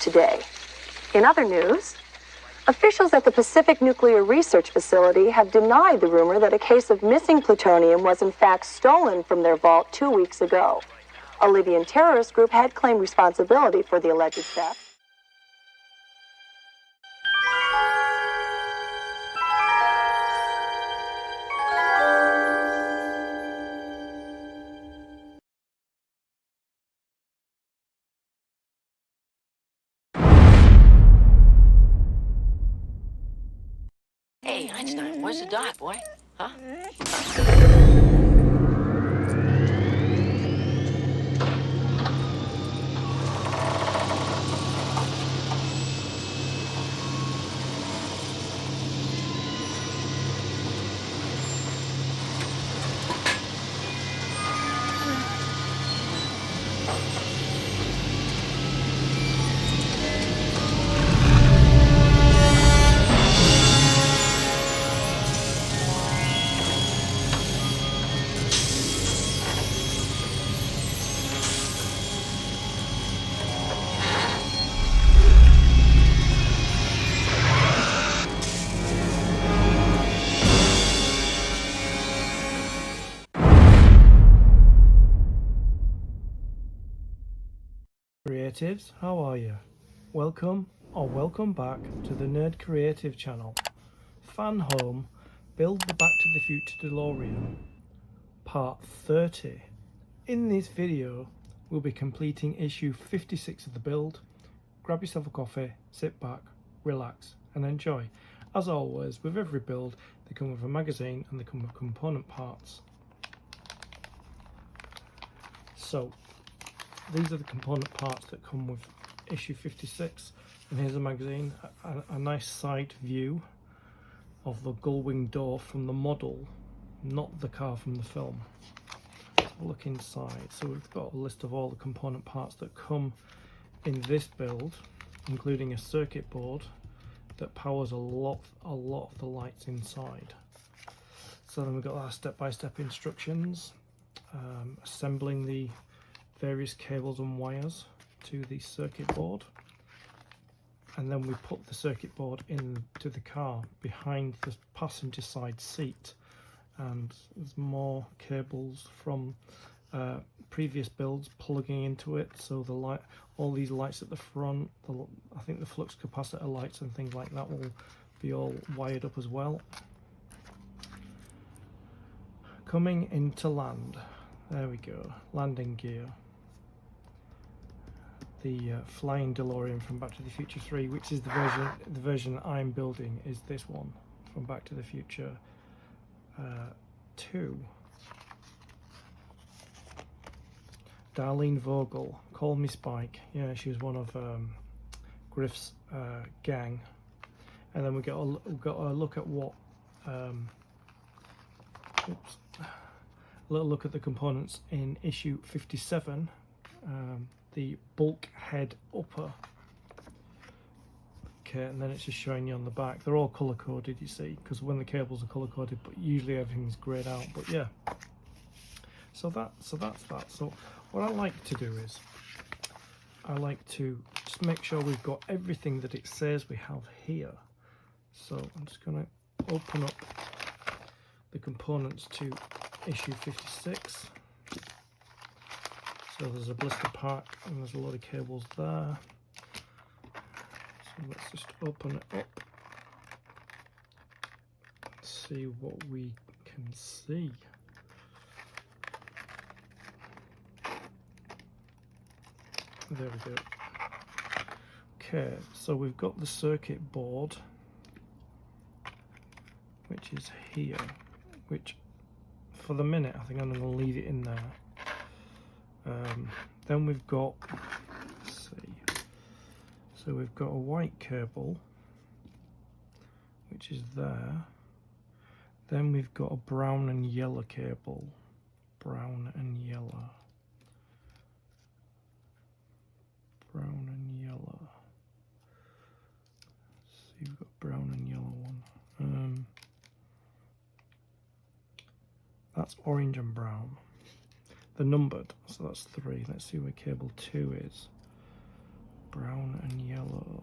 today. In other news, officials at the Pacific Nuclear Research Facility have denied the rumor that a case of missing plutonium was in fact stolen from their vault 2 weeks ago. A Libyan terrorist group had claimed responsibility for the alleged theft. Hey, Einstein, where's the dot, boy? Huh? Creatives, how are you? Welcome back to the Nerd Creative channel. FANHOME, Build the Back to the Future DeLorean, part 30. In this video, we'll be completing issue 56 of the build. Grab yourself a coffee, sit back, relax and enjoy. As always, with every build, they come with a magazine and they come with component parts. So, these are the component parts that come with issue 56, and here's a magazine, a nice side view of the gull-wing door from the model, not the car from the film. Let's have a look inside. So we've got a list of all the component parts that come in this build, including a circuit board that powers a lot of the lights inside. So then we've got our step-by-step instructions, assembling the various cables and wires to the circuit board, and then we put the circuit board into the car behind the passenger side seat, and there's more cables from previous builds plugging into it, so the light, all these lights at the front, I think the flux capacitor lights and things like that will be all wired up as well. Coming into land, there we go, landing gear. The flying DeLorean from Back to the Future 3, which is the version I'm building, is this one from Back to the Future 2. Darlene Vogel, call me Spike. Yeah, she was one of Griff's gang. And then we got a look at what a little look at the components in issue 57. The bulkhead upper. Okay, and then it's just showing you on the back. They're all color coded, you see, because when the cables are color coded, but usually everything's grayed out. But yeah, so that's that. So what I like to do is I like to just make sure we've got everything that it says we have here. So I'm just going to open up the components to issue 56. So there's a blister pack and there's a lot of cables there. So let's just open it up. See what we can see. There we go. Okay, so we've got the circuit board, which is here, which for the minute I think I'm going to leave it in there. Then we've got, let's see, so we've got a white cable, which is there. Then we've got a brown and yellow cable, brown and yellow, brown and yellow. So you've got brown and yellow one. That's orange and brown. They're numbered, so that's 3. Let's see where cable 2 is. brown and yellow.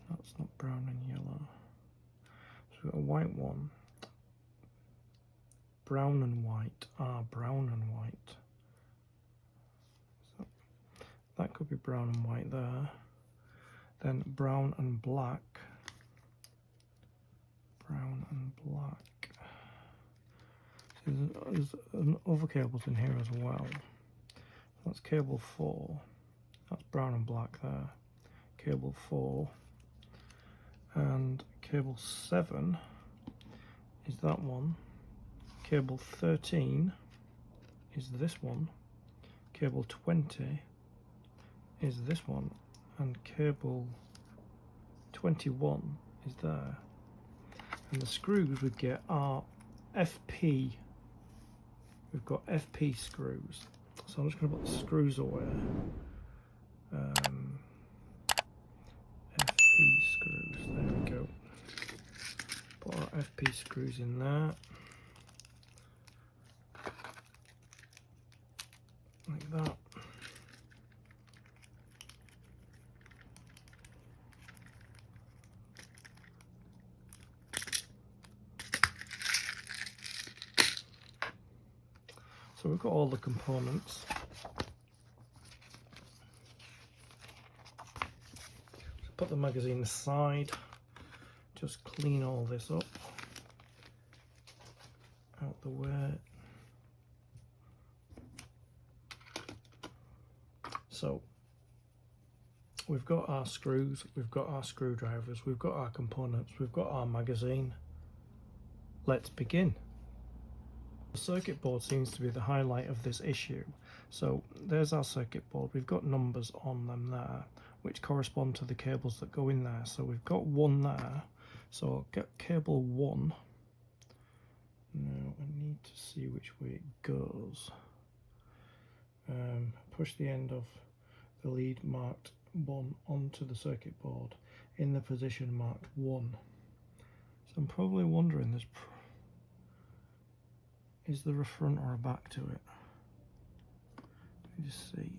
That's not brown and yellow. So we've got a white one. Brown and white. Brown and white. So that could be brown and white there. Then brown and black. Brown and black. So there's other cables in here as well. That's cable 4. That's brown and black there. Cable 4. And cable 7 is that one. Cable 13 is this one. Cable 20 is this one. And cable 21 is there. And the screws we get are FP. We've got FP screws. So I'm just going to put the screws away. FP screws, there we go. Put our FP screws in there. Like that. So we've got all the components. Put the magazine aside, just clean all this up, out the way. So we've got our screws, we've got our screwdrivers, we've got our components, we've got our magazine. Let's begin. The circuit board seems to be the highlight of this issue. So there's our circuit board. We've got numbers on them there, which correspond to the cables that go in there. So we've got 1 there. So I'll get cable 1. Now I need to see which way it goes. Push the end of the lead marked 1 onto the circuit board in the position marked 1. So I'm probably wondering, is there a front or a back to it? Let me just see.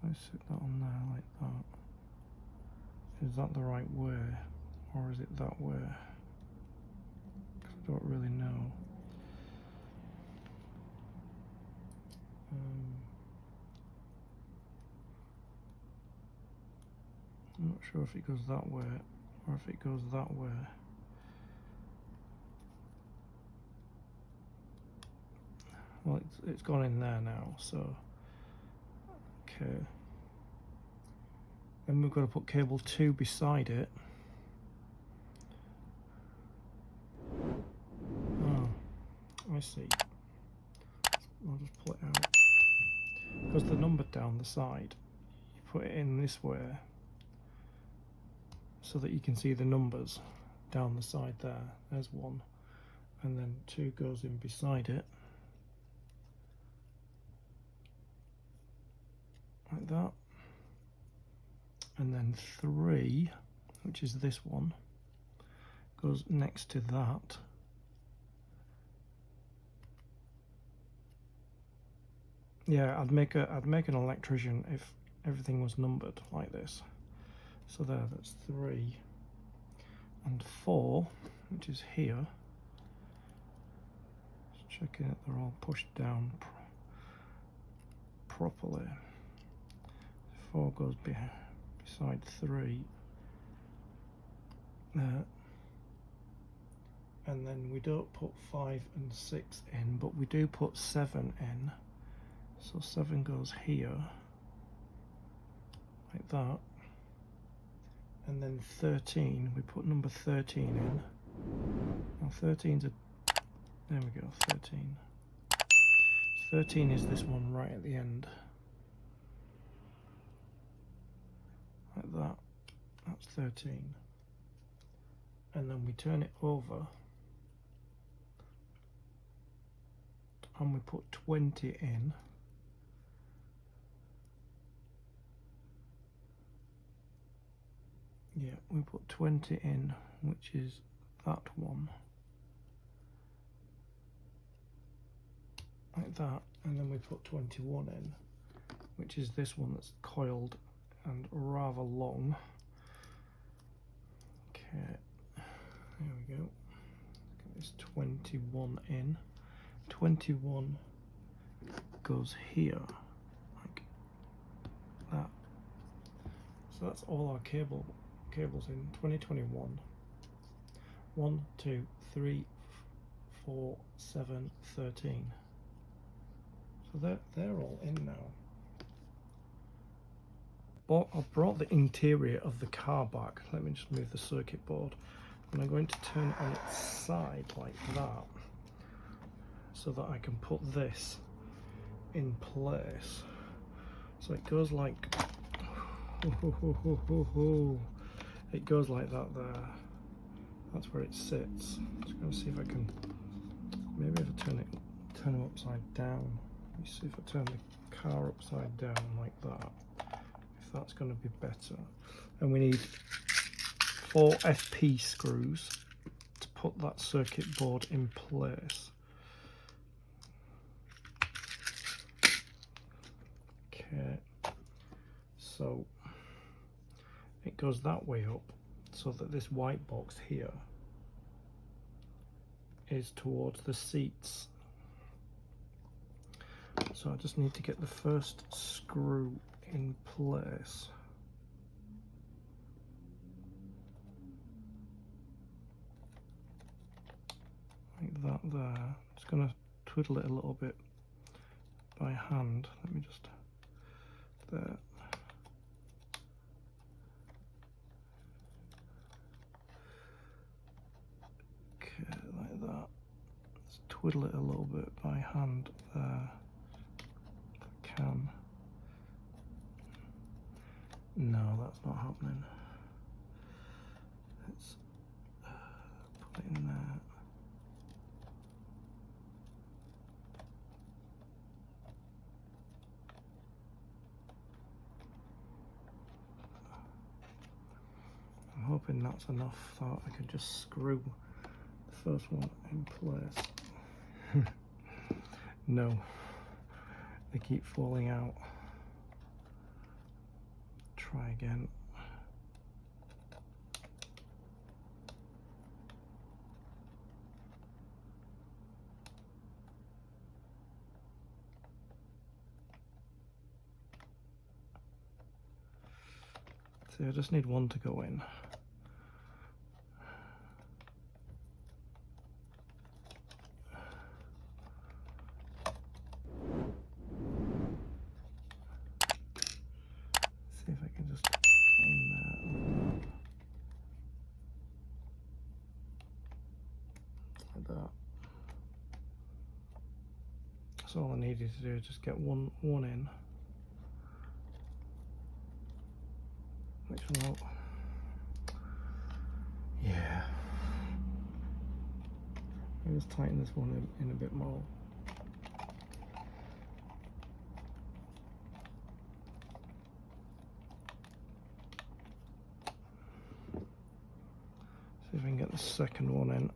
Let's sit that on there like that. Is that the right way, or is it that way? 'Cause I don't really know. I'm not sure if it goes that way or if it goes that way. Well, it's gone in there now, so okay. Then we've got to put cable 2 beside it. Oh, I see. I'll just pull it out. Because the number down the side, you put it in this way so that you can see the numbers down the side there. There's 1, and then 2 goes in beside it. Like that. And then 3, which is this one, goes next to that. Yeah, I'd make an electrician if everything was numbered like this. So that's 3. And 4, which is here. Just checking that they're all pushed down properly. 4 goes beside 3 there, and then we don't put 5 and 6 in, but we do put 7 in. So 7 goes here like that, and then 13, we put number 13 in. Now 13's there we go, 13. 13 is this one right at the end. Like that. That's 13. And then we turn it over and we put 20 in. Yeah, we put 20 in, which is that one. like that, and then we put 21 in, which is this one that's coiled and rather long. Okay, there we go. Get this 21 in. 21 goes here, like that. So that's all our cables in. 2021. 1, 2, 3, 4, 7, 13. So they're all in now. I brought the interior of the car back. Let me just move the circuit board. And I'm going to turn it on its side like that, so that I can put this in place. So it goes like, it goes like that there. That's where it sits. I'm just going to see if I can, maybe if I turn it upside down. Let me see if I turn the car upside down like that, if that's going to be better. And we need 4 FP screws to put that circuit board in place. Okay, so it goes that way up, so that this white box here is towards the seats. So I just need to get the first screw in place. Like that there. Just going to twiddle it a little bit by hand. Let me just, there. Okay, like that. Let's twiddle it a little bit by hand there, if I can. No, that's not happening. Let's put it in there. I'm hoping that's enough that I can just screw the first one in place. No, they keep falling out. Try again. See, I just need one to go in. See if I can just get in there like that. That's all I needed to do, just get one in. Which one out? Yeah. I'll just tighten this one in a bit more. See if I can get the second one in.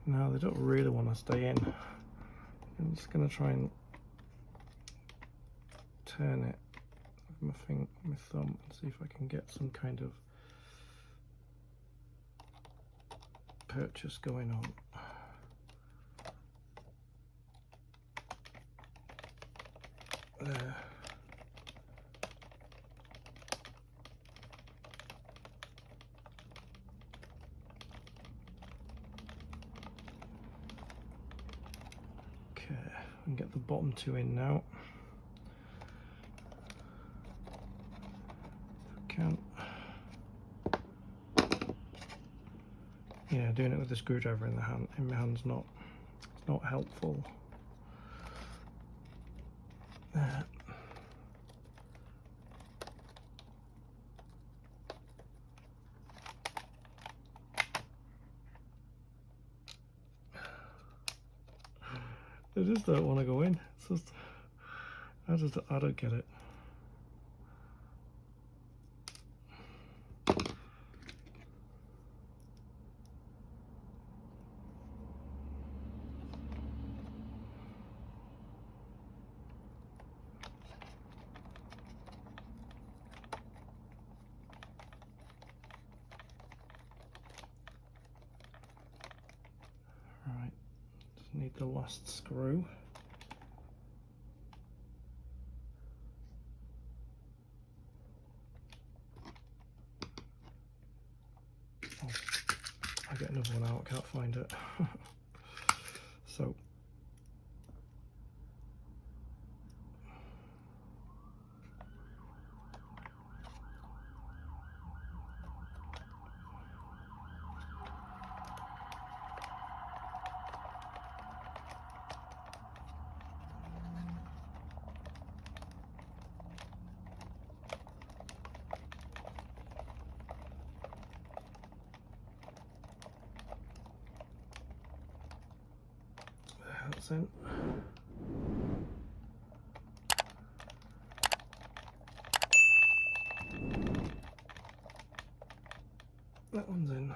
No, they don't really want to stay in. I'm just going to try and turn it with my thumb and see if I can get some kind of purchase going on. There. Okay, I can get the bottom two in now. If I can. Yeah, doing it with the screwdriver in my hand's not helpful. There. I just don't want to go in. It's just, I don't get it. Right, just need the last screw. I'll get another one out, I can't find it. So that's in. That one's in.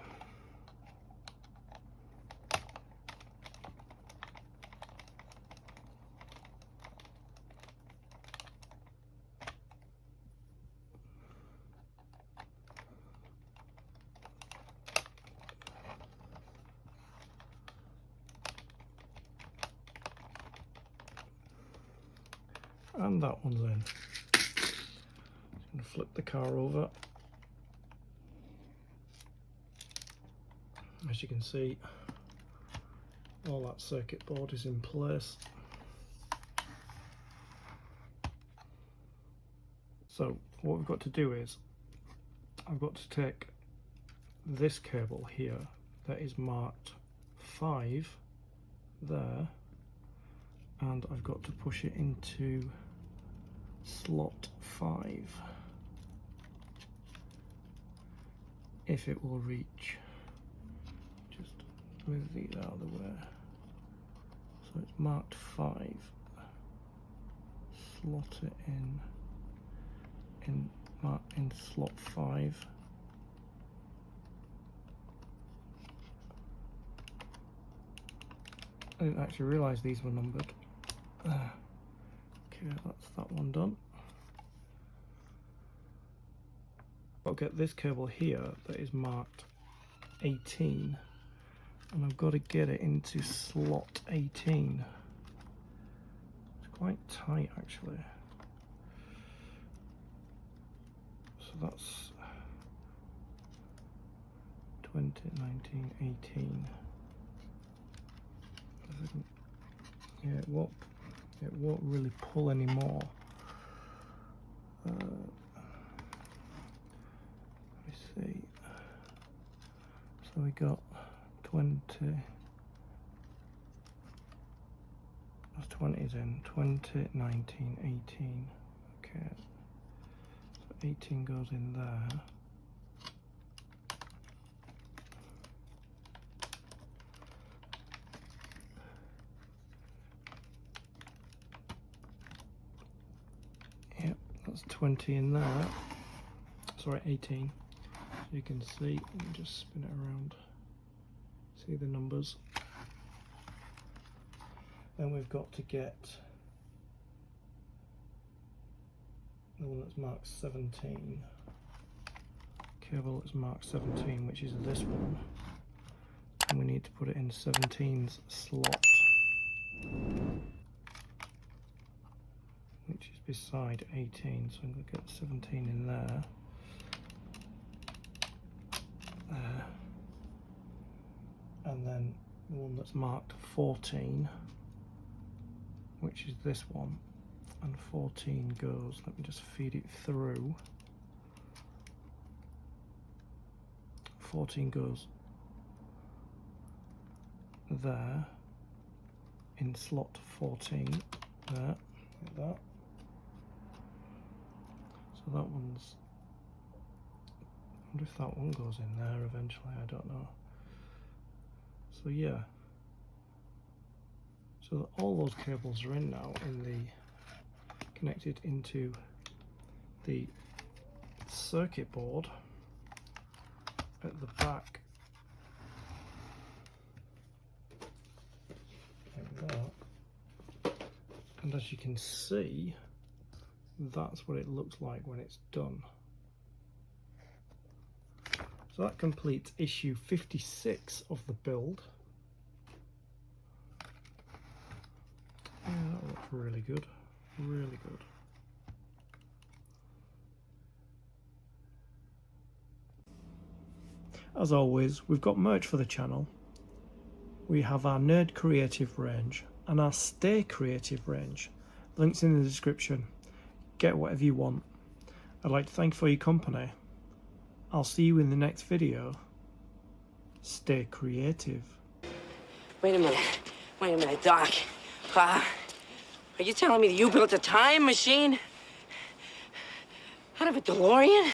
And that one's in. Just going to flip the car over. As you can see, all that circuit board is in place. So what we've got to do is, I've got to take this cable here that is marked 5 there, and I've got to push it into slot 5 if it will reach. Just move these out of the way. So it's marked 5. Slot it in slot 5. I didn't actually realise these were numbered. Okay, that's that one done. I'll get this cable here that is marked 18, and I've got to get it into slot 18. It's quite tight actually. So that's 20, 19, 18. Yeah, it won't really pull anymore. Let me see. So we got 20. That's 20's in. 20, 19, 18. Okay. So 18 goes in there. Yep, that's 20 in there. Sorry, 18. So you can see, let me just spin it around. See the numbers. Then we've got to get the one that's marked 17. Cable that's marked 17, which is this one. And we need to put it in 17's slot, which is beside 18. So I'm going to get 17 in there. There. And then the one that's marked 14, which is this one, and 14 goes, let me just feed it through. 14 goes there in slot 14 there, like that. So that one's, I wonder if that one goes in there eventually, I don't know. So yeah, So that all those cables are in now, connected into the circuit board at the back. Like that. And as you can see, that's what it looks like when it's done. So that completes issue 56 of the build. Yeah, that looks really good, really good. As always, we've got merch for the channel. We have our Nerd Creative range and our Stay Creative range. Links in the description. Get whatever you want. I'd like to thank you for your company. I'll see you in the next video. Stay creative. Wait a minute, Doc. Are you telling me that you built a time machine out of a DeLorean?